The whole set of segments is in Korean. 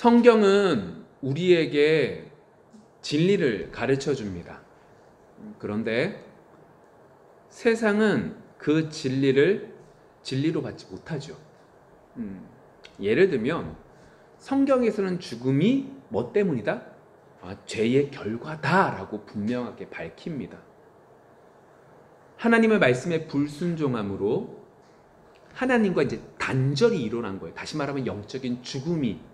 성경은 우리에게 진리를 가르쳐 줍니다. 그런데 세상은 그 진리로 받지 못하죠. 예를 들면 성경에서는 죽음이 뭐 때문이다? 죄의 결과다라고 분명하게 밝힙니다. 하나님의 말씀에 불순종함으로 하나님과 이제 단절이 일어난 거예요. 다시 말하면 영적인 죽음이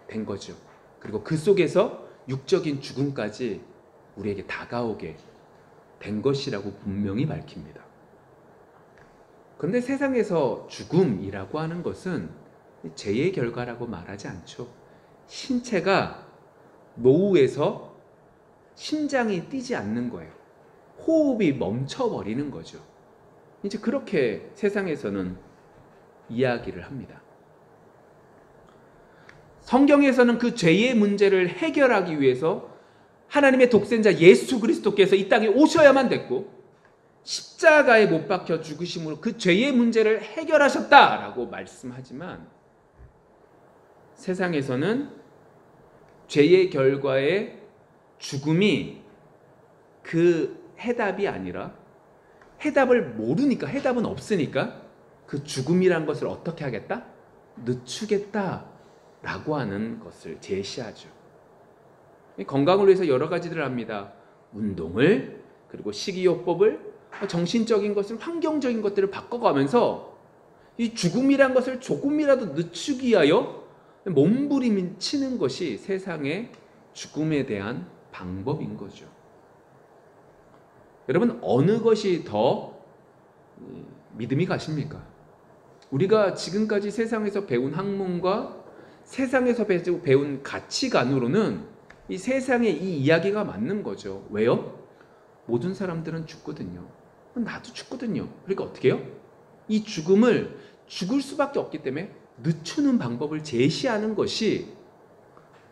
된 거죠. 그리고 그 속에서 육적인 죽음까지 우리에게 다가오게 된 것이라고 분명히 밝힙니다. 그런데 세상에서 죽음이라고 하는 것은 죄의 결과라고 말하지 않죠. 신체가 노후에서 심장이 뛰지 않는 거예요. 호흡이 멈춰버리는 거죠. 이제 그렇게 세상에서는 이야기를 합니다. 성경에서는 그 죄의 문제를 해결하기 위해서 하나님의 독생자 예수 그리스도께서 이 땅에 오셔야만 됐고 십자가에 못 박혀 죽으심으로 그 죄의 문제를 해결하셨다라고 말씀하지만 세상에서는 죄의 결과의 죽음이 그 해답이 아니라 해답을 모르니까, 해답은 없으니까 그 죽음이란 것을 어떻게 하겠다? 늦추겠다라고 하는 것을 제시하죠. 건강을 위해서 여러 가지를 합니다. 운동을, 그리고 식이요법을, 정신적인 것을, 환경적인 것들을 바꿔가면서 이 죽음이란 것을 조금이라도 늦추기 위하여 몸부림치는 것이 세상의 죽음에 대한 방법인 거죠. 여러분, 어느 것이 더 믿음이 가십니까? 우리가 지금까지 세상에서 배운 학문과 세상에서 배운 가치관으로는 이 세상의 이 이야기가 맞는 거죠. 왜요? 모든 사람들은 죽거든요. 나도 죽거든요. 그러니까 어떻게 해요? 이 죽음을 죽을 수밖에 없기 때문에 늦추는 방법을 제시하는 것이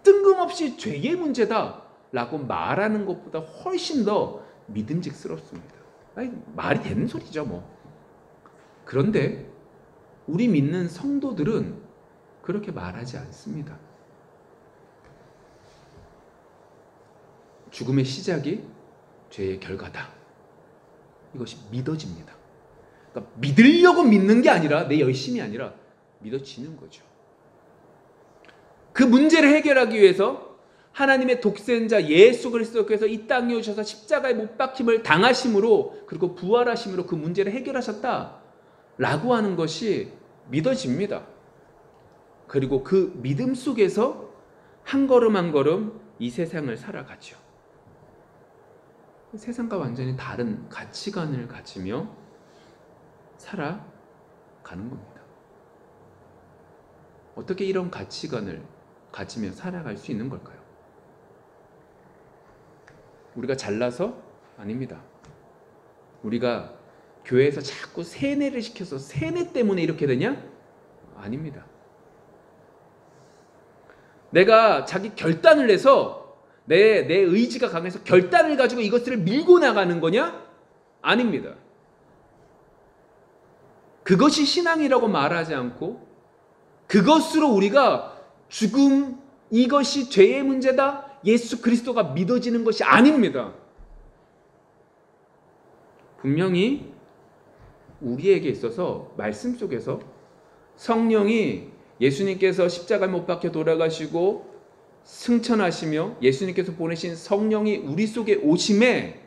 뜬금없이 죄의 문제다라고 말하는 것보다 훨씬 더 믿음직스럽습니다. 말이 되는 소리죠, 뭐. 그런데 우리 믿는 성도들은 그렇게 말하지 않습니다. 죽음의 시작이 죄의 결과다. 이것이 믿어집니다. 그러니까 믿으려고 믿는 게 아니라 내 열심이 아니라 믿어지는 거죠. 그 문제를 해결하기 위해서 하나님의 독생자 예수 그리스도께서 이 땅에 오셔서 십자가에 못 박힘을 당하심으로 그리고 부활하심으로 그 문제를 해결하셨다라고 하는 것이 믿어집니다. 그리고 그 믿음 속에서 한 걸음 한 걸음 이 세상을 살아가죠. 세상과 완전히 다른 가치관을 가지며 살아가는 겁니다. 어떻게 이런 가치관을 가지며 살아갈 수 있는 걸까요? 우리가 잘나서? 아닙니다. 우리가 교회에서 자꾸 세뇌를 시켜서 세뇌 때문에 이렇게 되냐? 아닙니다. 내가 자기 결단을 내서 내 의지가 강해서 결단을 가지고 이것들을 밀고 나가는 거냐? 아닙니다. 그것이 신앙이라고 말하지 않고 그것으로 우리가 죽음, 이것이 죄의 문제다, 예수 그리스도가 믿어지는 것이 아닙니다. 분명히 우리에게 있어서 말씀 속에서 성령이 예수님께서 십자가에 못 박혀 돌아가시고 승천하시며 예수님께서 보내신 성령이 우리 속에 오심에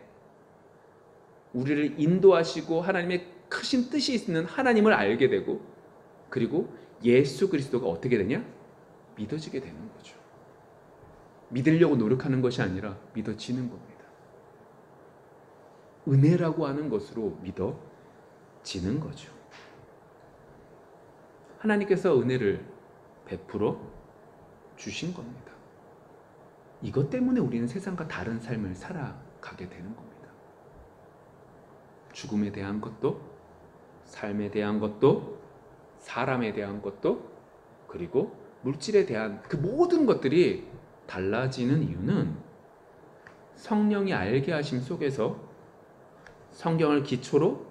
우리를 인도하시고 하나님의 크신 뜻이 있는 하나님을 알게 되고 그리고 예수 그리스도가 어떻게 되냐? 믿어지게 되는 거죠. 믿으려고 노력하는 것이 아니라 믿어지는 겁니다. 은혜라고 하는 것으로 믿어지는 거죠. 하나님께서 은혜를 베풀어 주신 겁니다. 이것 때문에 우리는 세상과 다른 삶을 살아가게 되는 겁니다. 죽음에 대한 것도, 삶에 대한 것도, 사람에 대한 것도, 그리고 물질에 대한 그 모든 것들이 달라지는 이유는 성령이 알게 하심 속에서 성경을 기초로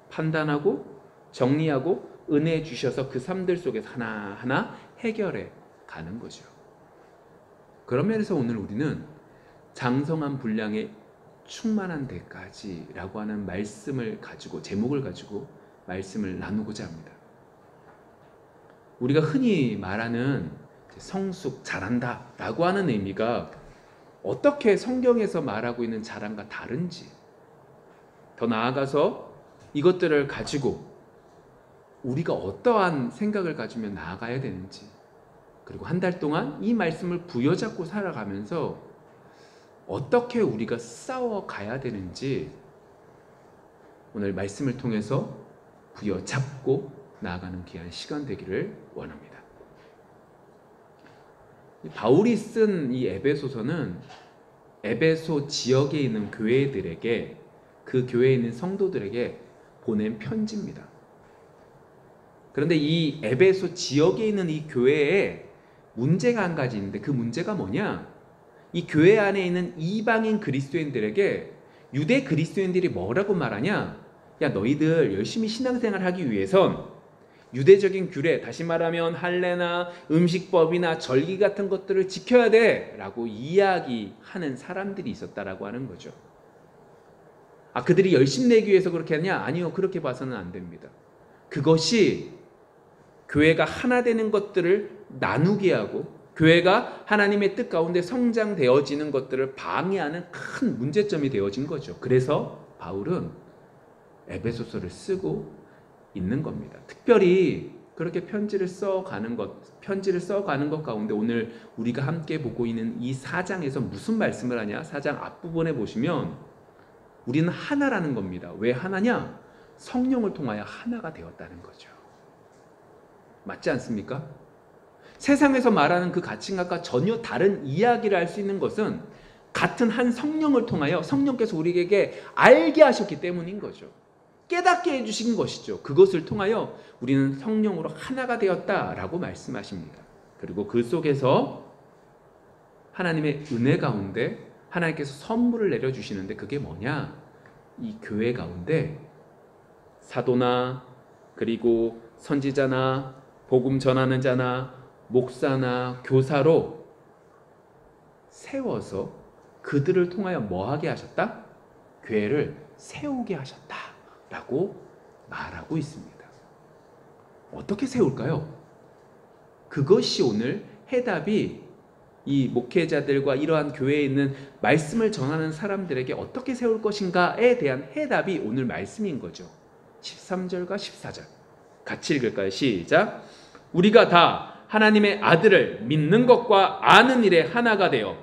판단하고 정리하고 은혜 주셔서 그 삶들 속에서 하나하나 해결해 가는 거죠. 그런 면에서 오늘 우리는 장성한 분량에 충만한 데까지라고 하는 말씀을 가지고, 제목을 가지고 말씀을 나누고자 합니다. 우리가 흔히 말하는 성숙, 잘한다 라고 하는 의미가 어떻게 성경에서 말하고 있는 자랑과 다른지, 더 나아가서 이것들을 가지고 우리가 어떠한 생각을 가지며 나아가야 되는지, 그리고 한 달 동안 이 말씀을 부여잡고 살아가면서 어떻게 우리가 싸워가야 되는지 오늘 말씀을 통해서 부여잡고 나아가는 귀한 시간 되기를 원합니다. 바울이 쓴 이 에베소서는 에베소 지역에 있는 교회들에게, 그 교회에 있는 성도들에게 보낸 편지입니다. 그런데 이 에베소 지역에 있는 이 교회에 문제가 한 가지 있는데, 그 문제가 뭐냐? 이 교회 안에 있는 이방인 그리스도인들에게 유대 그리스도인들이 뭐라고 말하냐? 야, 너희들 열심히 신앙생활 하기 위해선 유대적인 규례, 다시 말하면 할례나 음식법이나 절기 같은 것들을 지켜야 돼 라고 이야기하는 사람들이 있었다라고 하는 거죠. 그들이 열심내기 위해서 그렇게 하냐? 아니요, 그렇게 봐서는 안 됩니다. 그것이 교회가 하나 되는 것들을 나누게 하고 교회가 하나님의 뜻 가운데 성장되어지는 것들을 방해하는 큰 문제점이 되어진 거죠. 그래서 바울은 에베소서를 쓰고 있는 겁니다. 특별히 그렇게 편지를 써가는 것 가운데 오늘 우리가 함께 보고 있는 이 4장에서 무슨 말씀을 하냐? 4장 앞부분에 보시면 우리는 하나라는 겁니다. 왜 하나냐? 성령을 통하여 하나가 되었다는 거죠. 맞지 않습니까? 세상에서 말하는 그 가치관과 전혀 다른 이야기를 할 수 있는 것은 같은 한 성령을 통하여 성령께서 우리에게 알게 하셨기 때문인 거죠. 깨닫게 해주신 것이죠. 그것을 통하여 우리는 성령으로 하나가 되었다라고 말씀하십니다. 그리고 그 속에서 하나님의 은혜 가운데 하나님께서 선물을 내려주시는데 그게 뭐냐? 이 교회 가운데 사도나 그리고 선지자나 복음 전하는 자나 목사나 교사로 세워서 그들을 통하여 뭐하게 하셨다? 교회를 세우게 하셨다라고 말하고 있습니다. 어떻게 세울까요? 그것이 오늘 해답이 이 목회자들과 이러한 교회에 있는 말씀을 전하는 사람들에게 어떻게 세울 것인가에 대한 해답이 오늘 말씀인 거죠. 13절과 14절 같이 읽을까요? 시작. 우리가 다 하나님의 아들을 믿는 것과 아는 일에 하나가 되어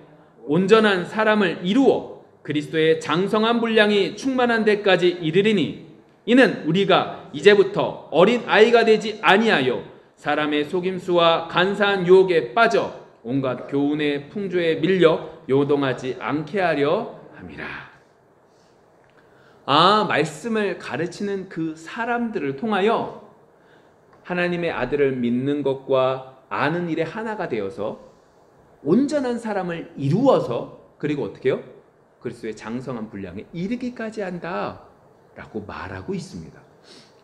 온전한 사람을 이루어 그리스도의 장성한 분량이 충만한 데까지 이르리니 이는 우리가 이제부터 어린 아이가 되지 아니하여 사람의 속임수와 간사한 유혹에 빠져 온갖 교훈의 풍조에 밀려 요동하지 않게 하려 함이라. 말씀을 가르치는 그 사람들을 통하여 하나님의 아들을 믿는 것과 아는 일에 하나가 되어서 온전한 사람을 이루어서 그리고 어떻게 해요? 그리스도의 장성한 분량에 이르기까지 한다 라고 말하고 있습니다.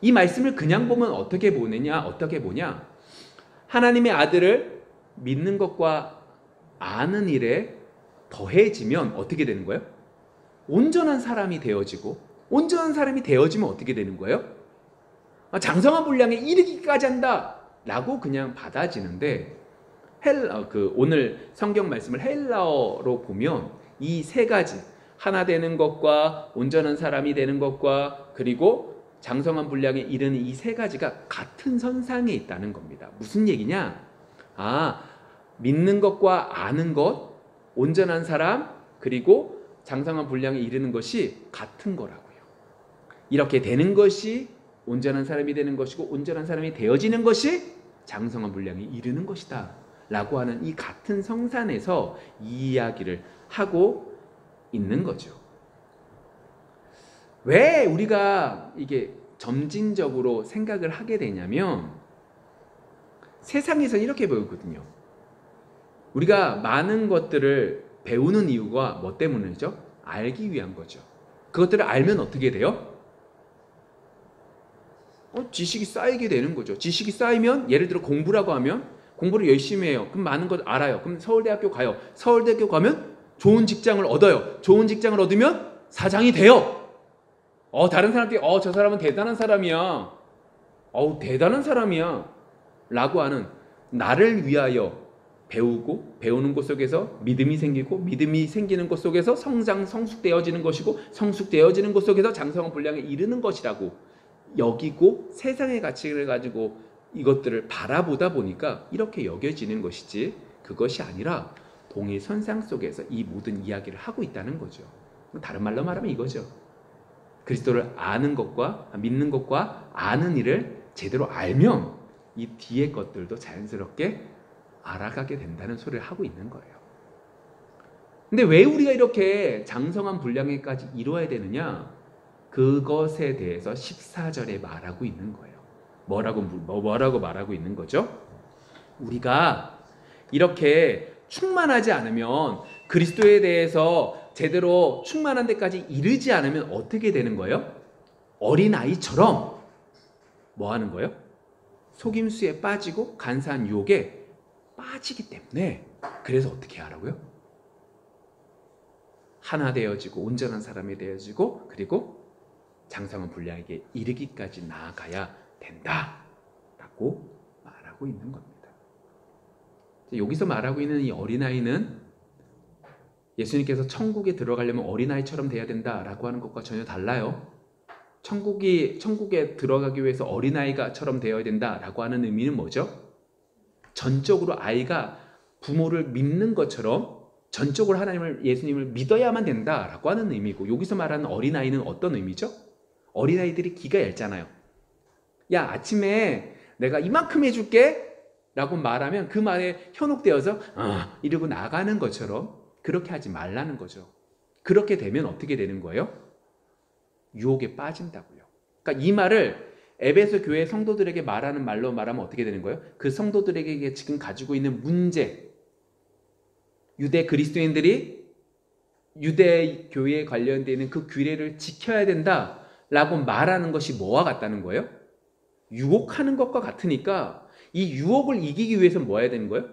이 말씀을 그냥 보면 어떻게 보냐? 하나님의 아들을 믿는 것과 아는 일에 더해지면 어떻게 되는 거예요? 온전한 사람이 되어지고 온전한 사람이 되어지면 어떻게 되는 거예요? 장성한 분량에 이르기까지 한다 라고 그냥 받아지는데 오늘 성경 말씀을 헬라어로 보면 이 세 가지 하나 되는 것과 온전한 사람이 되는 것과 그리고 장성한 분량에 이르는 이 세 가지가 같은 선상에 있다는 겁니다. 무슨 얘기냐? 믿는 것과 아는 것, 온전한 사람, 그리고 장성한 분량에 이르는 것이 같은 거라고요. 이렇게 되는 것이 온전한 사람이 되는 것이고 온전한 사람이 되어지는 것이 장성한 분량에 이르는 것이다 라고 하는 이 같은 성산에서 이 이야기를 하고 있는 거죠. 왜 우리가 이게 점진적으로 생각을 하게 되냐면 세상에서는 이렇게 보이거든요. 우리가 많은 것들을 배우는 이유가 뭐 때문이죠? 알기 위한 거죠. 그것들을 알면 어떻게 돼요? 지식이 쌓이게 되는 거죠. 지식이 쌓이면 예를 들어 공부라고 하면 공부를 열심히 해요. 그럼 많은 걸 알아요. 그럼 서울대학교 가요. 서울대학교 가면 좋은 직장을 얻어요. 좋은 직장을 얻으면 사장이 돼요. 다른 사람들이 저 사람은 대단한 사람이야. 대단한 사람이야. 라고 하는, 나를 위하여 배우고 배우는 것 속에서 믿음이 생기고, 믿음이 생기는 것 속에서 성숙되어지는 것이고, 성숙되어지는 것 속에서 장성한 분량에 이르는 것이라고 여기고, 세상의 가치를 가지고 이것들을 바라보다 보니까 이렇게 여겨지는 것이지, 그것이 아니라 동일선상 속에서 이 모든 이야기를 하고 있다는 거죠. 다른 말로 말하면 이거죠. 그리스도를 아는 것과 믿는 것과 아는 일을 제대로 알면 이 뒤의 것들도 자연스럽게 알아가게 된다는 소리를 하고 있는 거예요. 근데 왜 우리가 이렇게 장성한 분량에까지 이루어야 되느냐? 그것에 대해서 14절에 말하고 있는 거예요. 뭐라고 말하고 있는 거죠? 우리가 이렇게 충만하지 않으면, 그리스도에 대해서 제대로 충만한 데까지 이르지 않으면 어떻게 되는 거예요? 어린아이처럼 뭐 하는 거예요? 속임수에 빠지고 간사한 유혹에 빠지기 때문에, 그래서 어떻게 하라고요? 하나 되어지고 온전한 사람이 되어지고, 그리고 장성한 분량에게 이르기까지 나아가야 된다라고 말하고 있는 겁니다. 여기서 말하고 있는 이 어린아이는 예수님께서 천국에 들어가려면 어린아이처럼 돼야 된다라고 하는 것과 전혀 달라요. 천국에 들어가기 위해서 어린아이가처럼 되어야 된다라고 하는 의미는 뭐죠? 전적으로 아이가 부모를 믿는 것처럼 전적으로 예수님을 믿어야만 된다라고 하는 의미고, 여기서 말하는 어린아이는 어떤 의미죠? 어린아이들이 기가 얇잖아요. 야, 아침에 내가 이만큼 해줄게 라고 말하면 그 말에 현혹되어서 이러고 나가는 것처럼 그렇게 하지 말라는 거죠. 그렇게 되면 어떻게 되는 거예요? 유혹에 빠진다고요. 그러니까 이 말을 에베소 교회 성도들에게 말하는 말로 말하면 어떻게 되는 거예요? 그 성도들에게 지금 가지고 있는 문제, 유대 그리스도인들이 유대 교회에 관련되어 있는 그 규례를 지켜야 된다라고 말하는 것이 뭐와 같다는 거예요? 유혹하는 것과 같으니까 이 유혹을 이기기 위해서는 뭐 해야 되는 거예요?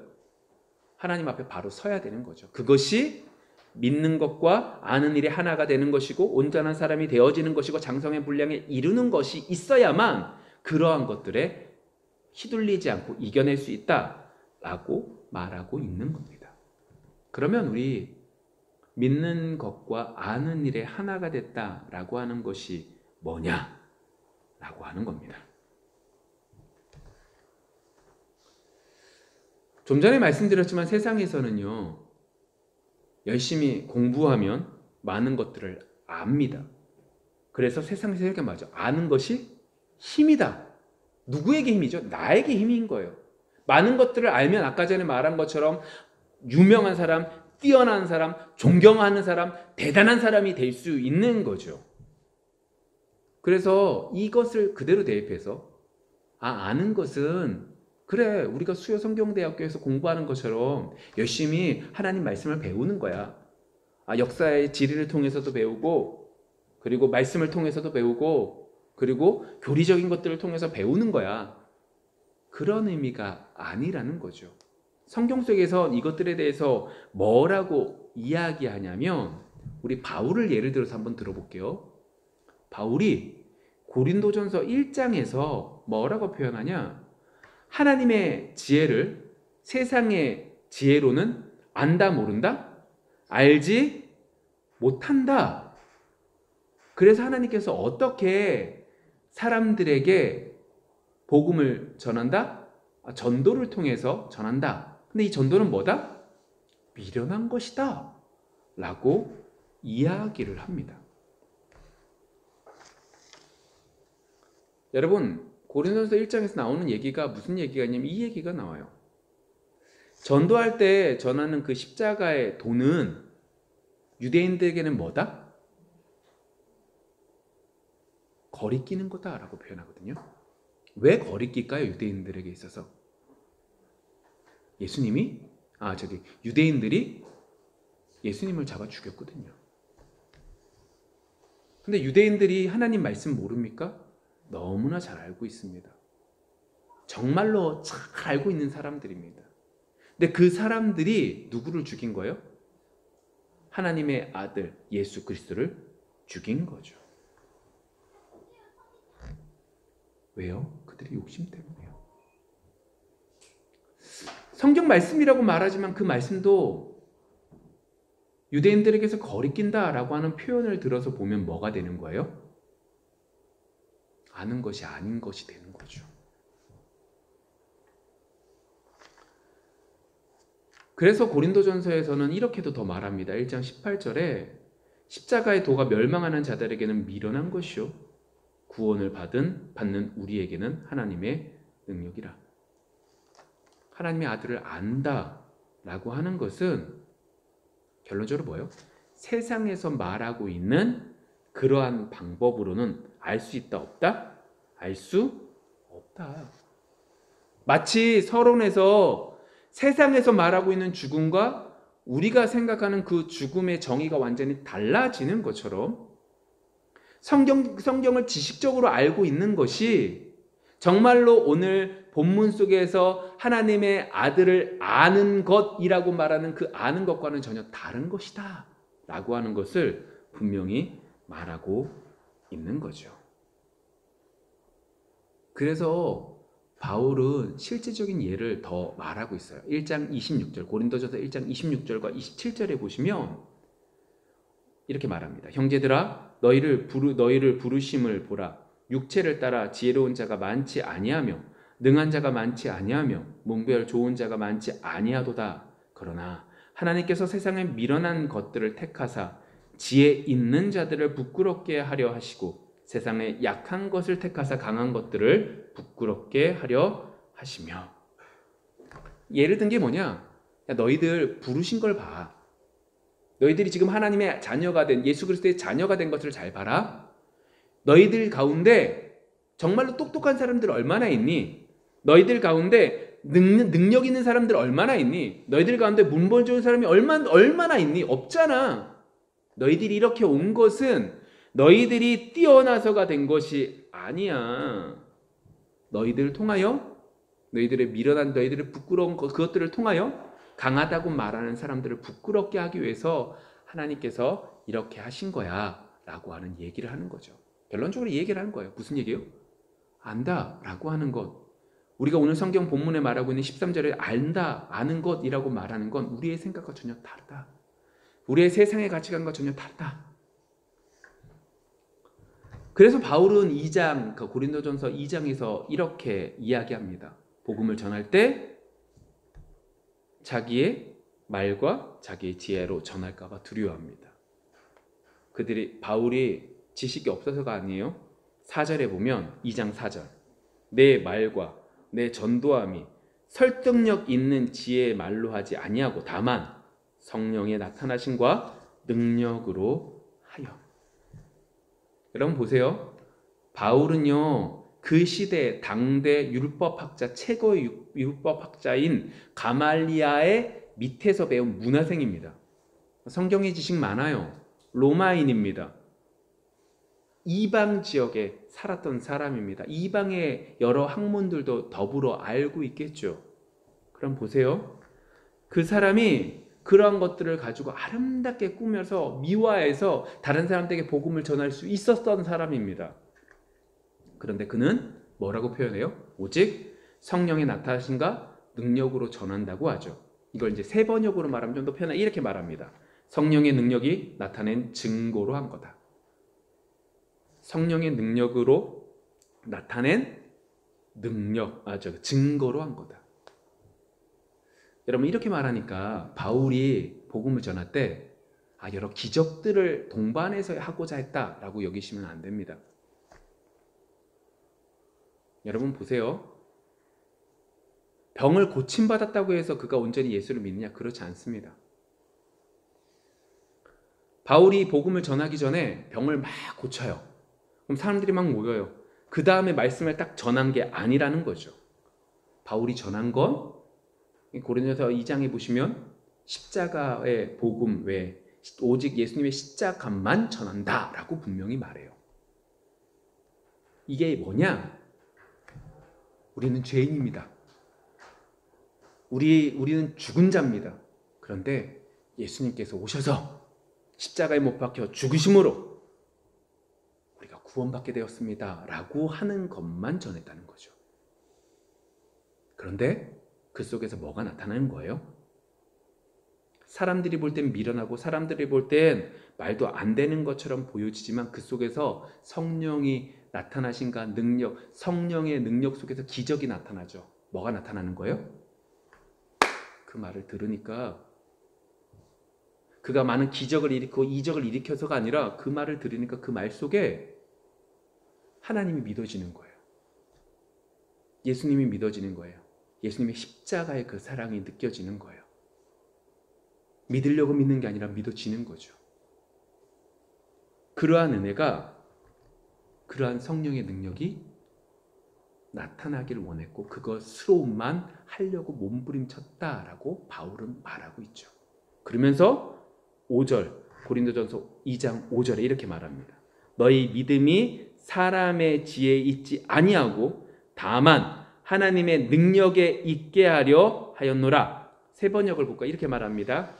하나님 앞에 바로 서야 되는 거죠. 그것이 믿는 것과 아는 일이 하나가 되는 것이고, 온전한 사람이 되어지는 것이고, 장성의 분량에 이루는 것이 있어야만 그러한 것들에 휘둘리지 않고 이겨낼 수 있다라고 말하고 있는 겁니다. 그러면 우리 믿는 것과 아는 일에 하나가 됐다라고 하는 것이 뭐냐라고 하는 겁니다. 좀 전에 말씀드렸지만 세상에서는요, 열심히 공부하면 많은 것들을 압니다. 그래서 세상에서 이렇게 말하죠. 아는 것이 힘이다. 누구에게 힘이죠? 나에게 힘인 거예요. 많은 것들을 알면 아까 전에 말한 것처럼 유명한 사람, 뛰어난 사람, 존경하는 사람, 대단한 사람이 될 수 있는 거죠. 그래서 이것을 그대로 대입해서 아는 것은, 그래, 우리가 수요 성경대학교에서 공부하는 것처럼 열심히 하나님 말씀을 배우는 거야. 역사의 지리를 통해서도 배우고, 그리고 말씀을 통해서도 배우고, 그리고 교리적인 것들을 통해서 배우는 거야. 그런 의미가 아니라는 거죠. 성경 속에서 이것들에 대해서 뭐라고 이야기하냐면, 우리 바울을 예를 들어서 한번 들어볼게요. 바울이 고린도전서 1장에서 뭐라고 표현하냐? 하나님의 지혜를 세상의 지혜로는 안다 모른다? 알지 못한다. 그래서 하나님께서 어떻게 사람들에게 복음을 전한다? 전도를 통해서 전한다. 근데 이 전도는 뭐다? 미련한 것이다 라고 이야기를 합니다. 여러분, 고린도전서 1장에서 나오는 얘기가 무슨 얘기가 있냐면 이 얘기가 나와요. 전도할 때 전하는 그 십자가의 도는 유대인들에게는 뭐다? 거리끼는 거다라고 표현하거든요. 왜 거리낄까요? 유대인들에게 있어서. 유대인들이 예수님을 잡아 죽였거든요. 근데 유대인들이 하나님 말씀 모릅니까? 너무나 잘 알고 있습니다. 정말로 잘 알고 있는 사람들입니다. 근데 그 사람들이 누구를 죽인 거예요? 하나님의 아들 예수 그리스도를 죽인 거죠. 왜요? 그들의 욕심 때문에요. 성경 말씀이라고 말하지만 그 말씀도 유대인들에게서 거리낀다라고 하는 표현을 들어서 보면 뭐가 되는 거예요? 아는 것이 아닌 것이 되는 거죠. 그래서 고린도전서에서는 이렇게도 더 말합니다. 1장 18절에 십자가의 도가 멸망하는 자들에게는 미련한 것이요 구원을 받는 우리에게는 하나님의 능력이라. 하나님의 아들을 안다라고 하는 것은 결론적으로 뭐예요? 세상에서 말하고 있는 그러한 방법으로는 알 수 있다 없다? 알 수 없다. 마치 서론에서 세상에서 말하고 있는 죽음과 우리가 생각하는 그 죽음의 정의가 완전히 달라지는 것처럼 성경을 지식적으로 알고 있는 것이 정말로 오늘 본문 속에서 하나님의 아들을 아는 것이라고 말하는 그 아는 것과는 전혀 다른 것이다 라고 하는 것을 분명히 말하고 있는 거죠. 그래서 바울은 실제적인 예를 더 말하고 있어요. 1장 26절, 고린도전서 1장 26절과 27절에 보시면 이렇게 말합니다. 형제들아 너희를 부르심을 보라. 육체를 따라 지혜로운 자가 많지 아니하며 능한 자가 많지 아니하며 문별 좋은 자가 많지 아니하도다. 그러나 하나님께서 세상에 미련한 것들을 택하사 지혜 있는 자들을 부끄럽게 하려 하시고 세상에 약한 것을 택하사 강한 것들을 부끄럽게 하려 하시며. 예를 든 게 뭐냐? 야, 너희들 부르신 걸 봐. 너희들이 지금 하나님의 자녀가 된 예수 그리스도의 자녀가 된 것을 잘 봐라. 너희들 가운데 정말로 똑똑한 사람들 얼마나 있니? 너희들 가운데 능력 있는 사람들 얼마나 있니? 너희들 가운데 문벌 좋은 사람이 얼마나 있니? 없잖아. 너희들이 이렇게 온 것은 너희들이 뛰어나서가 된 것이 아니야. 너희들을 통하여 너희들의 미련한 너희들의 부끄러운 그것들을 통하여 강하다고 말하는 사람들을 부끄럽게 하기 위해서 하나님께서 이렇게 하신 거야 라고 하는 얘기를 하는 거죠. 결론적으로 이 얘기를 하는 거예요. 무슨 얘기예요? 안다 라고 하는 것. 우리가 오늘 성경 본문에 말하고 있는 13절에 안다, 아는 것이라고 말하는 건 우리의 생각과 전혀 다르다. 우리의 세상의 가치관과 전혀 다르다. 그래서 바울은 2장, 고린도전서 2장에서 이렇게 이야기합니다. 복음을 전할 때 자기의 말과 자기의 지혜로 전할까 봐 두려워합니다. 바울이 지식이 없어서가 아니에요. 4절에 보면 2장 4절 내 말과 내 전도함이 설득력 있는 지혜의 말로 하지 아니하고 다만 성령의 나타나심과 능력으로 하여. 여러분 보세요. 바울은요 그 시대 당대 율법학자 최고의 율법학자인 가말리아의 밑에서 배운 문화생입니다. 성경의 지식 많아요. 로마인입니다. 이방 지역에 살았던 사람입니다. 이방의 여러 학문들도 더불어 알고 있겠죠. 그럼 보세요. 그 사람이 그러한 것들을 가지고 아름답게 꾸며서 미화해서 다른 사람들에게 복음을 전할 수 있었던 사람입니다. 그런데 그는 뭐라고 표현해요? 오직 성령의 나타나심과 능력으로 전한다고 하죠. 이걸 이제 세 번역으로 말하면 좀 더 편하게 이렇게 말합니다. 성령의 능력이 나타낸 증거로 한 거다. 성령의 능력으로 나타낸 증거로 한 거다. 여러분 이렇게 말하니까 바울이 복음을 전할 때 여러 기적들을 동반해서 하고자 했다라고 여기시면 안 됩니다. 여러분 보세요. 병을 고침받았다고 해서 그가 온전히 예수를 믿느냐? 그렇지 않습니다. 바울이 복음을 전하기 전에 병을 막 고쳐요. 그럼 사람들이 막 모여요. 그 다음에 말씀을 딱 전한 게 아니라는 거죠. 바울이 전한 건 고린도서 2장에 보시면 십자가의 복음 외에 오직 예수님의 십자가만 전한다라고 분명히 말해요. 이게 뭐냐? 우리는 죄인입니다. 우리는 죽은 자입니다. 그런데 예수님께서 오셔서 십자가에 못 박혀 죽으심으로 우리가 구원받게 되었습니다 라고 하는 것만 전했다는 거죠. 그런데 그 속에서 뭐가 나타나는 거예요? 사람들이 볼 땐 미련하고 사람들이 볼 땐 말도 안 되는 것처럼 보여지지만 그 속에서 성령이 나타나신가 성령의 능력 속에서 기적이 나타나죠. 뭐가 나타나는 거예요? 그 말을 들으니까 그가 많은 기적을 일으키고 이적을 일으켜서가 아니라 그 말을 들으니까 그 말 속에 하나님이 믿어지는 거예요. 예수님이 믿어지는 거예요. 예수님의 십자가의 그 사랑이 느껴지는 거예요. 믿으려고 믿는 게 아니라 믿어지는 거죠. 그러한 은혜가, 그러한 성령의 능력이 나타나기를 원했고 그것으로만 하려고 몸부림쳤다라고 바울은 말하고 있죠. 그러면서 5절 고린도전서 2장 5절에 이렇게 말합니다. 너희 믿음이 사람의 지혜에 있지 아니하고 다만 하나님의 능력에 있게 하려 하였노라. 새 번역을 볼까? 이렇게 말합니다.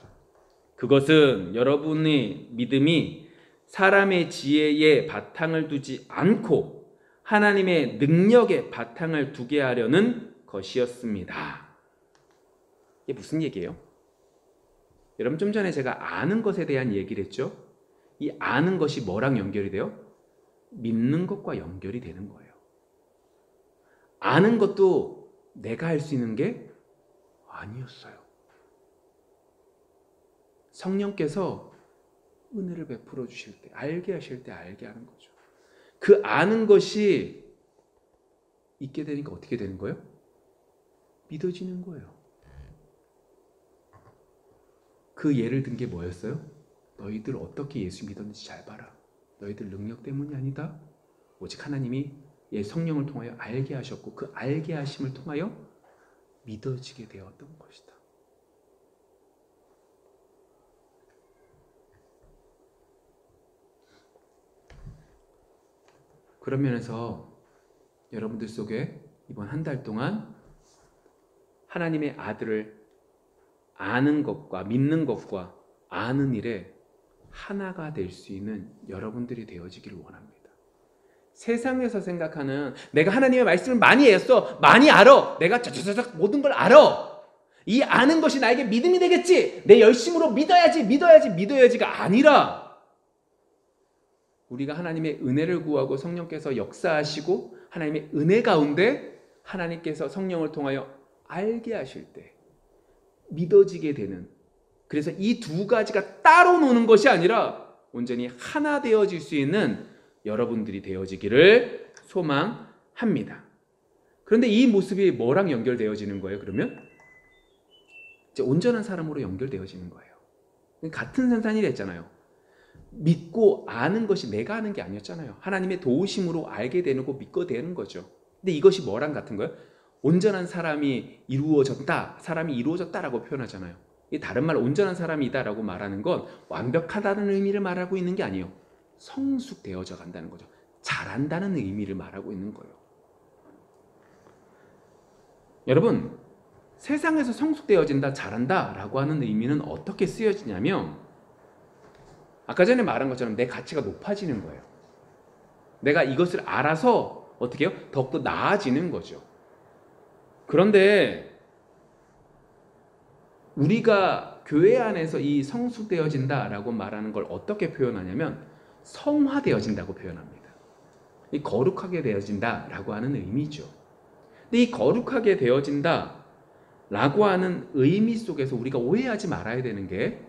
그것은 여러분의 믿음이 사람의 지혜에 바탕을 두지 않고 하나님의 능력에 바탕을 두게 하려는 것이었습니다. 이게 무슨 얘기예요? 여러분 좀 전에 제가 아는 것에 대한 얘기를 했죠. 이 아는 것이 뭐랑 연결이 돼요? 믿는 것과 연결이 되는 거예요. 아는 것도 내가 할 수 있는 게 아니었어요. 성령께서 은혜를 베풀어 주실 때, 알게 하실 때 알게 하는 거죠. 그 아는 것이 있게 되니까 어떻게 되는 거예요? 믿어지는 거예요. 그 예를 든 게 뭐였어요? 너희들 어떻게 예수 믿었는지 잘 봐라. 너희들 능력 때문이 아니다. 오직 하나님이 성령을 통하여 알게 하셨고 그 알게 하심을 통하여 믿어지게 되었던 것이다. 그런 면에서 여러분들 속에 이번 한 달 동안 하나님의 아들을 아는 것과 믿는 것과 아는 일에 하나가 될 수 있는 여러분들이 되어지기를 원합니다. 세상에서 생각하는 내가 하나님의 말씀을 많이 했어, 많이 알아, 내가 저저저저 모든 걸 알아, 이 아는 것이 나에게 믿음이 되겠지, 내 열심으로 믿어야지가 아니라 우리가 하나님의 은혜를 구하고 성령께서 역사하시고 하나님의 은혜 가운데 하나님께서 성령을 통하여 알게 하실 때 믿어지게 되는, 그래서 이 두 가지가 따로 노는 것이 아니라 온전히 하나 되어질 수 있는 여러분들이 되어지기를 소망합니다. 그런데 이 모습이 뭐랑 연결되어지는 거예요? 그러면 이제 온전한 사람으로 연결되어지는 거예요. 같은 산산이 됐잖아요. 믿고 아는 것이 내가 아는 게 아니었잖아요. 하나님의 도우심으로 알게 되는 거 믿고 되는 거죠. 근데 이것이 뭐랑 같은 거예요? 온전한 사람이 이루어졌다, 사람이 이루어졌다라고 표현하잖아요. 이 다른 말 온전한 사람이다라고 말하는 건 완벽하다는 의미를 말하고 있는 게 아니에요. 성숙되어져 간다는 거죠. 잘한다는 의미를 말하고 있는 거예요. 여러분, 세상에서 성숙되어진다, 잘한다라고 하는 의미는 어떻게 쓰여지냐면 아까 전에 말한 것처럼 내 가치가 높아지는 거예요. 내가 이것을 알아서 어떻게 해요? 더욱더 나아지는 거죠. 그런데 우리가 교회 안에서 이 성숙되어진다라고 말하는 걸 어떻게 표현하냐면 성화되어진다고 표현합니다. 이 거룩하게 되어진다라고 하는 의미죠. 근데 이 거룩하게 되어진다라고 하는 의미 속에서 우리가 오해하지 말아야 되는 게,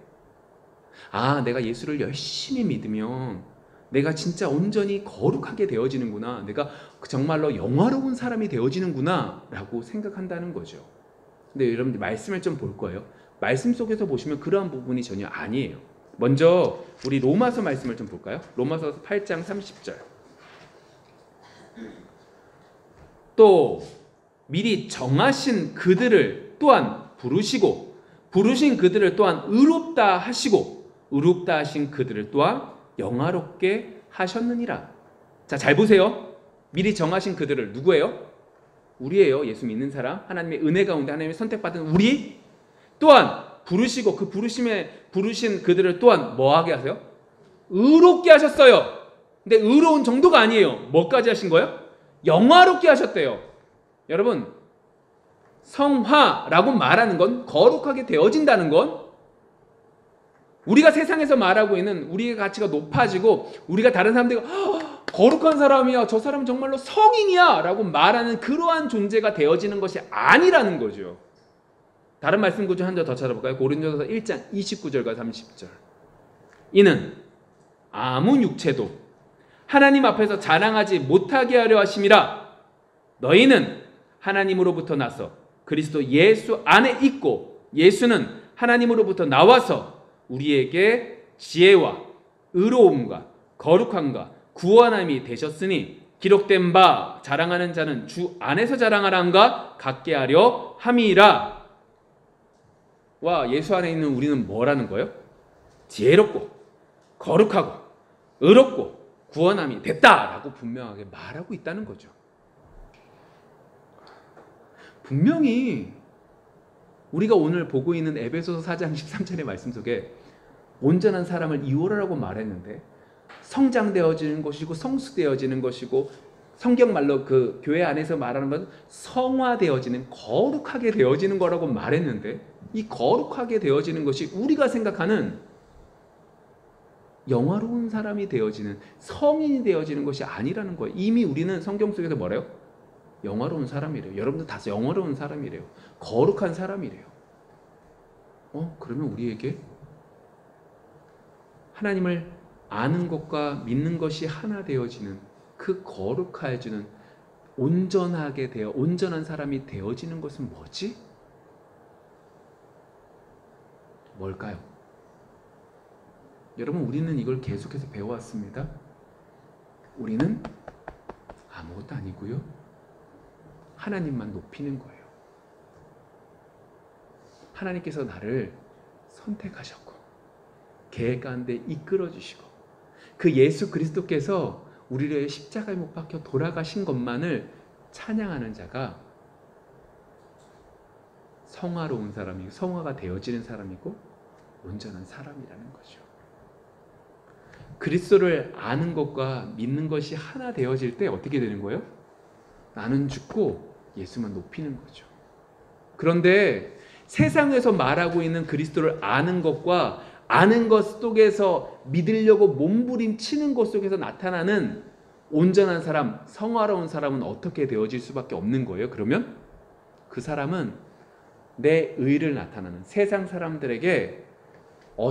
내가 예수를 열심히 믿으면 내가 진짜 온전히 거룩하게 되어지는구나, 내가 정말로 영화로운 사람이 되어지는구나 라고 생각한다는 거죠. 근데 여러분들 말씀을 좀 볼 거예요. 말씀 속에서 보시면 그러한 부분이 전혀 아니에요. 먼저 우리 로마서 말씀을 좀 볼까요? 로마서 8장 30절. 또 미리 정하신 그들을 또한 부르시고 부르신 그들을 또한 의롭다 하시고 의롭다 하신 그들을 또한 영화롭게 하셨느니라. 자, 잘 보세요. 미리 정하신 그들을 누구예요? 우리예요. 예수 믿는 사람, 하나님의 은혜 가운데 하나님의 선택받은 우리, 또한 부르시고 그 부르심에 부르신 그들을 또한 뭐하게 하세요? 의롭게 하셨어요. 근데 의로운 정도가 아니에요. 뭐까지 하신 거예요? 영화롭게 하셨대요. 여러분, 성화라고 말하는 건 거룩하게 되어진다는 건, 우리가 세상에서 말하고 있는 우리의 가치가 높아지고 우리가 다른 사람들과 거룩한 사람이야, 저 사람은 정말로 성인이야 라고 말하는 그러한 존재가 되어지는 것이 아니라는 거죠. 다른 말씀 구절 한 절 더 찾아볼까요? 고린도서 1장 29절과 30절. 이는 아무 육체도 하나님 앞에서 자랑하지 못하게 하려 하심이라. 너희는 하나님으로부터 나서 그리스도 예수 안에 있고 예수는 하나님으로부터 나와서 우리에게 지혜와 의로움과 거룩함과 구원함이 되셨으니 기록된 바 자랑하는 자는 주 안에서 자랑하란가 같게 하려 함이라. 와, 예수 안에 있는 우리는 뭐라는 거예요? 지혜롭고 거룩하고 의롭고 구원함이 됐다라고 분명하게 말하고 있다는 거죠. 분명히 우리가 오늘 보고 있는 에베소서 4장 13절의 말씀 속에 온전한 사람을 이루라고 말했는데, 성장되어지는 것이고 성수되어지는 것이고, 성경말로 그 교회 안에서 말하는 건 성화되어지는, 거룩하게 되어지는 거라고 말했는데, 이 거룩하게 되어지는 것이 우리가 생각하는 영화로운 사람이 되어지는, 성인이 되어지는 것이 아니라는 거예요. 이미 우리는 성경 속에서 뭐래요? 영화로운 사람이래요. 여러분들 다 영화로운 사람이래요. 거룩한 사람이래요. 그러면 우리에게 하나님을 아는 것과 믿는 것이 하나 되어지는, 그 거룩해지는, 온전하게 되어 온전한 사람이 되어지는 것은 뭐지? 뭘까요? 여러분, 우리는 이걸 계속해서 배워왔습니다. 우리는 아무것도 아니고요, 하나님만 높이는 거예요. 하나님께서 나를 선택하셨고 계획 가운데 이끌어 주시고, 그 예수 그리스도께서 우리를 위해 십자가에 못 박혀 돌아가신 것만을 찬양하는 자가 성화로운 사람이고, 성화가 되어지는 사람이고 온전한 사람이라는 거죠. 그리스도를 아는 것과 믿는 것이 하나 되어질 때 어떻게 되는 거예요? 나는 죽고 예수만 높이는 거죠. 그런데 세상에서 말하고 있는 그리스도를 아는 것과 아는 것 속에서 믿으려고 몸부림치는 것 속에서 나타나는 온전한 사람, 성화로운 사람은 어떻게 되어질 수밖에 없는 거예요? 그러면 그 사람은 내 의를 나타나는, 세상 사람들에게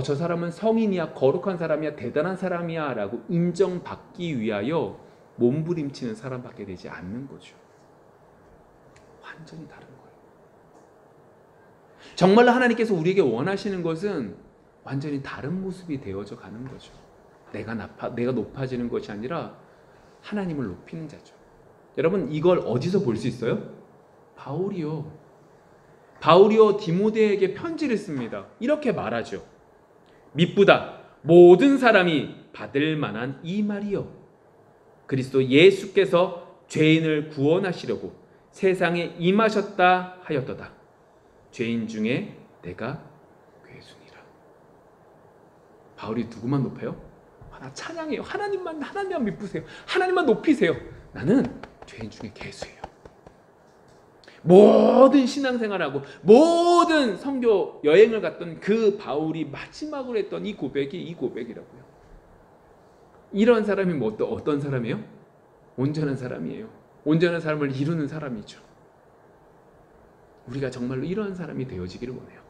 저 사람은 성인이야, 거룩한 사람이야, 대단한 사람이야 라고 인정받기 위하여 몸부림치는 사람밖에 되지 않는 거죠. 완전히 다른 거예요. 정말로 하나님께서 우리에게 원하시는 것은 완전히 다른 모습이 되어져 가는 거죠. 내가 높아지는 것이 아니라 하나님을 높이는 자죠. 여러분, 이걸 어디서 볼 수 있어요? 바울이요 디모데에게 편지를 씁니다. 이렇게 말하죠. 미쁘다 모든 사람이 받을 만한 이 말이요, 그리스도 예수께서 죄인을 구원하시려고 세상에 임하셨다 하였도다. 죄인 중에 내가 괴순이라. 바울이 누구만 높여요? 하나 찬양해요. 하나님만 믿으세요. 하나님만 높이세요. 나는 죄인 중에 괴수예요. 모든 신앙생활하고 모든 선교 여행을 갔던 그 바울이 마지막으로 했던 이 고백이라고요. 이런 사람이 어떤 사람이에요? 온전한 사람이에요. 온전한 삶을 이루는 사람이죠. 우리가 정말로 이런 사람이 되어지기를 원해요.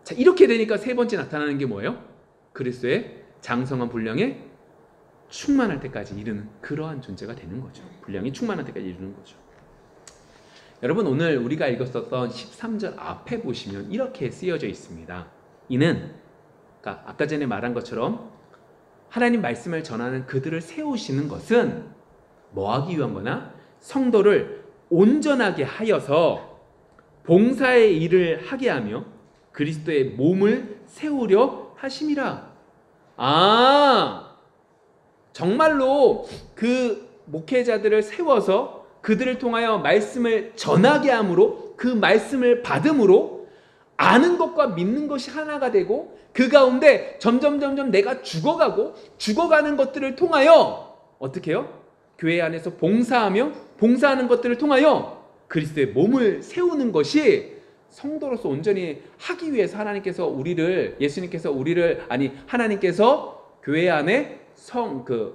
자, 이렇게 되니까 세 번째 나타나는 게 뭐예요? 그리스도의 장성한 분량에 충만할 때까지 이르는 그러한 존재가 되는 거죠. 분량이 충만할 때까지 이르는 거죠. 여러분, 오늘 우리가 읽었었던 13절 앞에 보시면 이렇게 쓰여져 있습니다. 이는 아까 전에 말한 것처럼 하나님 말씀을 전하는 그들을 세우시는 것은 뭐하기 위한 거나, 성도를 온전하게 하여서 봉사의 일을 하게 하며 그리스도의 몸을 세우려 하심이라. 정말로 그 목회자들을 세워서 그들을 통하여 말씀을 전하게 함으로 그 말씀을 받음으로 아는 것과 믿는 것이 하나가 되고 그 가운데 점점 내가 죽어가는 것들을 통하여 어떻게 해요? 교회 안에서 봉사하는 것들을 통하여 그리스도의 몸을 세우는 것이 성도로서 온전히 하기 위해서 하나님께서 교회 안에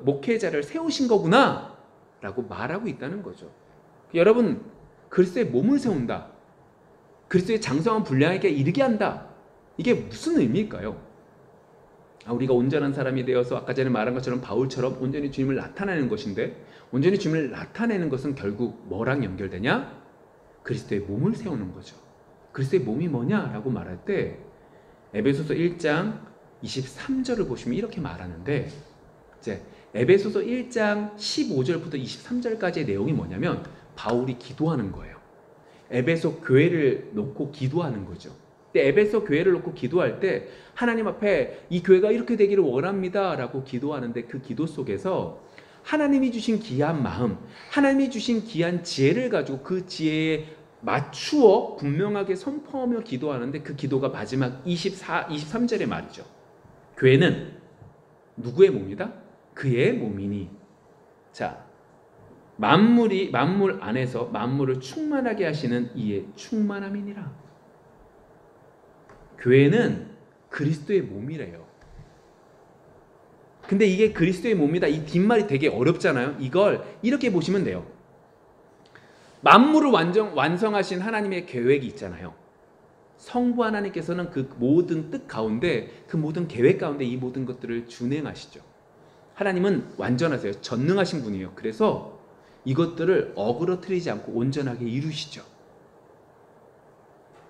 목회자를 세우신 거구나 라고 말하고 있다는 거죠. 여러분, 그리스도의 몸을 세운다, 그리스도의 장성한 분량에게 이르게 한다, 이게 무슨 의미일까요? 우리가 온전한 사람이 되어서 아까 전에 말한 것처럼 바울처럼 온전히 주님을 나타내는 것인데, 온전히 주님을 나타내는 것은 결국 뭐랑 연결되냐? 그리스도의 몸을 세우는 거죠. 그리스도의 몸이 뭐냐라고 말할 때 에베소서 1장 23절을 보시면 이렇게 말하는데, 이제 에베소서 1장 15절부터 23절까지의 내용이 뭐냐면 바울이 기도하는 거예요. 에베소 교회를 놓고 기도하는 거죠. 근데 에베소 교회를 놓고 기도할 때 하나님 앞에 이 교회가 이렇게 되기를 원합니다 라고 기도하는데, 그 기도 속에서 하나님이 주신 귀한 마음, 하나님이 주신 귀한 지혜를 가지고 그 지혜에 맞추어 분명하게 선포하며 기도하는데, 그 기도가 마지막 23절의 말이죠. 교회는 누구의 몸이다? 그의 몸이니. 자, 만물 안에서 만물을 충만하게 하시는 이의 충만함이니라. 교회는 그리스도의 몸이래요. 근데 이게 그리스도의 몸이다, 이 뒷말이 되게 어렵잖아요. 이걸 이렇게 보시면 돼요. 만물을 완성하신 하나님의 계획이 있잖아요. 성부 하나님께서는 그 모든 뜻 가운데, 그 모든 계획 가운데 이 모든 것들을 준행하시죠. 하나님은 완전하세요. 전능하신 분이에요. 그래서 이것들을 어그러뜨리지 않고 온전하게 이루시죠.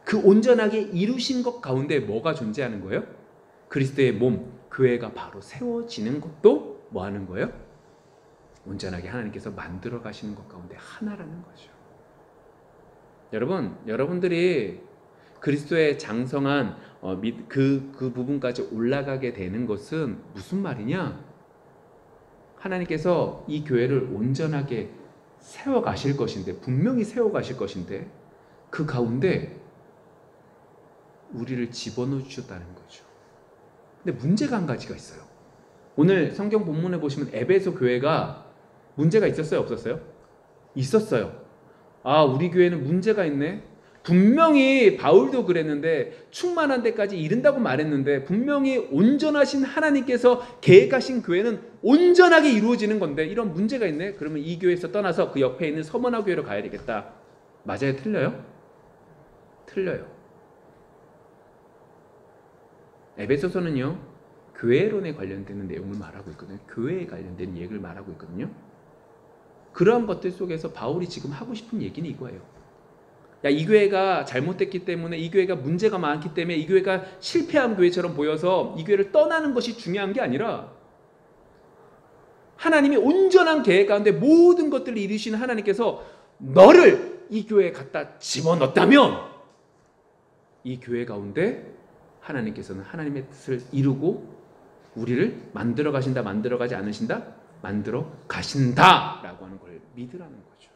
그 온전하게 이루신 것 가운데 뭐가 존재하는 거예요? 그리스도의 몸, 교회가 바로 세워지는 것도 뭐 하는 거예요? 온전하게 하나님께서 만들어 가시는 것 가운데 하나라는 거죠. 여러분들이 그리스도의 장성한 그 부분까지 올라가게 되는 것은 무슨 말이냐? 하나님께서 이 교회를 온전하게 세워가실 것인데, 분명히 세워가실 것인데, 그 가운데 우리를 집어넣어 주셨다는 거죠. 근데 문제가 한 가지가 있어요. 오늘 성경 본문에 보시면 에베소 교회가 문제가 있었어요, 없었어요? 있었어요. 우리 교회는 문제가 있네. 분명히 바울도 그랬는데 충만한 데까지 이른다고 말했는데, 분명히 온전하신 하나님께서 계획하신 교회는 온전하게 이루어지는 건데 이런 문제가 있네. 그러면 이 교회에서 떠나서 그 옆에 있는 서머나 교회로 가야 되겠다. 맞아요? 틀려요? 틀려요. 에베소서는요, 교회론에 관련되는 내용을 말하고 있거든요. 교회에 관련된 얘기를 말하고 있거든요. 그러한 것들 속에서 바울이 지금 하고 싶은 얘기는 이거예요. 이 교회가 잘못됐기 때문에, 이 교회가 문제가 많기 때문에, 이 교회가 실패한 교회처럼 보여서 이 교회를 떠나는 것이 중요한 게 아니라, 하나님이 온전한 계획 가운데 모든 것들을 이루시는 하나님께서 너를 이 교회에 갖다 집어넣었다면, 이 교회 가운데 하나님께서는 하나님의 뜻을 이루고 우리를 만들어 가신다, 만들어 가지 않으신다, 만들어 가신다 라고 하는 걸 믿으라는 거죠.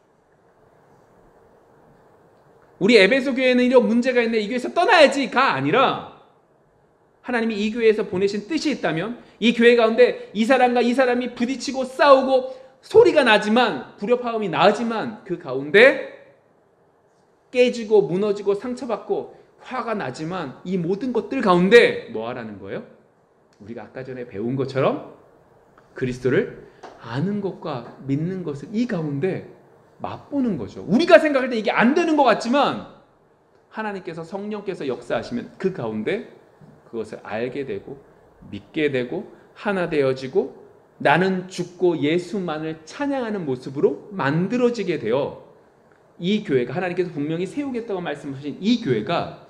우리 에베소 교회는 이런 문제가 있네, 이 교회에서 떠나야지가 아니라, 하나님이 이 교회에서 보내신 뜻이 있다면, 이 교회 가운데 이 사람과 이 사람이 부딪히고 싸우고 소리가 나지만, 불협화음이 나지만, 그 가운데 깨지고 무너지고 상처받고 화가 나지만, 이 모든 것들 가운데 뭐 하라는 거예요? 우리가 아까 전에 배운 것처럼 그리스도를 아는 것과 믿는 것을 이 가운데 맛보는 거죠. 우리가 생각할 때 이게 안 되는 것 같지만, 하나님께서, 성령께서 역사하시면 그 가운데 그것을 알게 되고 믿게 되고 하나 되어지고, 나는 죽고 예수만을 찬양하는 모습으로 만들어지게 되어, 이 교회가, 하나님께서 분명히 세우겠다고 말씀하신 이 교회가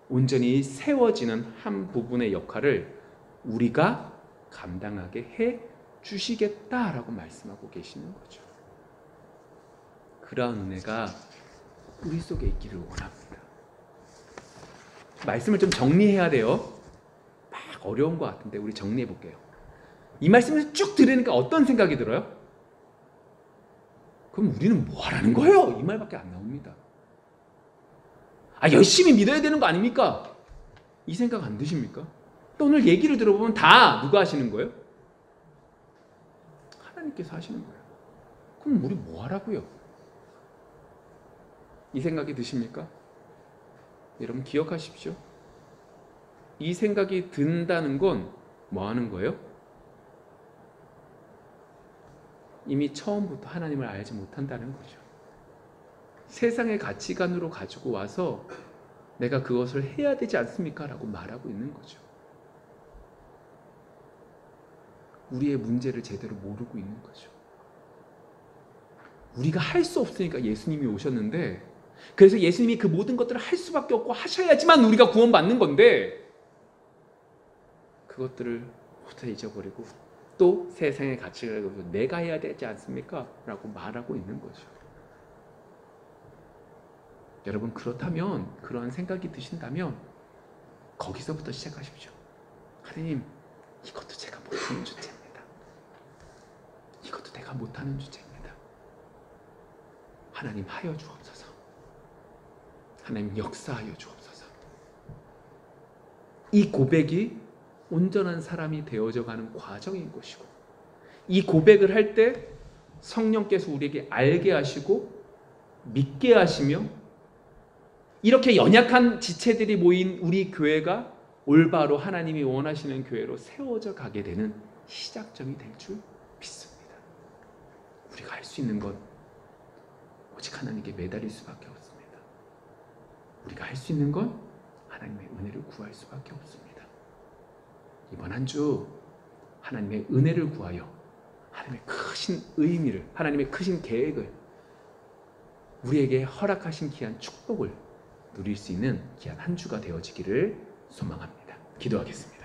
온전히 세워지는 한 부분의 역할을 우리가 감당하게 해 주시겠다라고 말씀하고 계시는 거죠. 그러한 은혜가 우리 속에 있기를 원합니다. 말씀을 좀 정리해야 돼요. 막 어려운 것 같은데 우리 정리해 볼게요. 이 말씀을 쭉 들으니까 어떤 생각이 들어요? 그럼 우리는 뭐 하라는 거예요? 이 말밖에 안 나옵니다. 열심히 믿어야 되는 거 아닙니까? 이 생각 안 드십니까? 또 오늘 얘기를 들어보면 다 누가 하시는 거예요? 하나님께서 하시는 거예요. 그럼 우리 뭐 하라고요? 이 생각이 드십니까? 여러분 기억하십시오. 이 생각이 든다는 건 뭐 하는 거예요? 이미 처음부터 하나님을 알지 못한다는 거죠. 세상의 가치관으로 가지고 와서 내가 그것을 해야 되지 않습니까? 라고 말하고 있는 거죠. 우리의 문제를 제대로 모르고 있는 거죠. 우리가 할 수 없으니까 예수님이 오셨는데, 그래서 예수님이 그 모든 것들을 할 수밖에 없고 하셔야지만 우리가 구원받는 건데, 그것들을 모두 잊어버리고 또 세상의 가치를 가지고 내가 해야 되지 않습니까? 라고 말하고 있는 거죠. 여러분 그렇다면, 그런 생각이 드신다면 거기서부터 시작하십시오. 하나님, 이것도 제가 못하는 주제입니다. 이것도 내가 못하는 주제입니다. 하나님 하여 주옵소서. 하나님 역사하여 주옵소서. 이 고백이 온전한 사람이 되어져 가는 과정인 것이고, 이 고백을 할 때 성령께서 우리에게 알게 하시고 믿게 하시며, 이렇게 연약한 지체들이 모인 우리 교회가 올바로 하나님이 원하시는 교회로 세워져 가게 되는 시작점이 될 줄 믿습니다. 우리가 할 수 있는 건 오직 하나님께 매달릴 수밖에 없습니다. 우리가 할 수 있는 건 하나님의 은혜를 구할 수밖에 없습니다. 이번 한 주 하나님의 은혜를 구하여 하나님의 크신 의미를, 하나님의 크신 계획을, 우리에게 허락하신 귀한 축복을 누릴 수 있는 귀한 한 주가 되어지기를 소망합니다. 기도하겠습니다.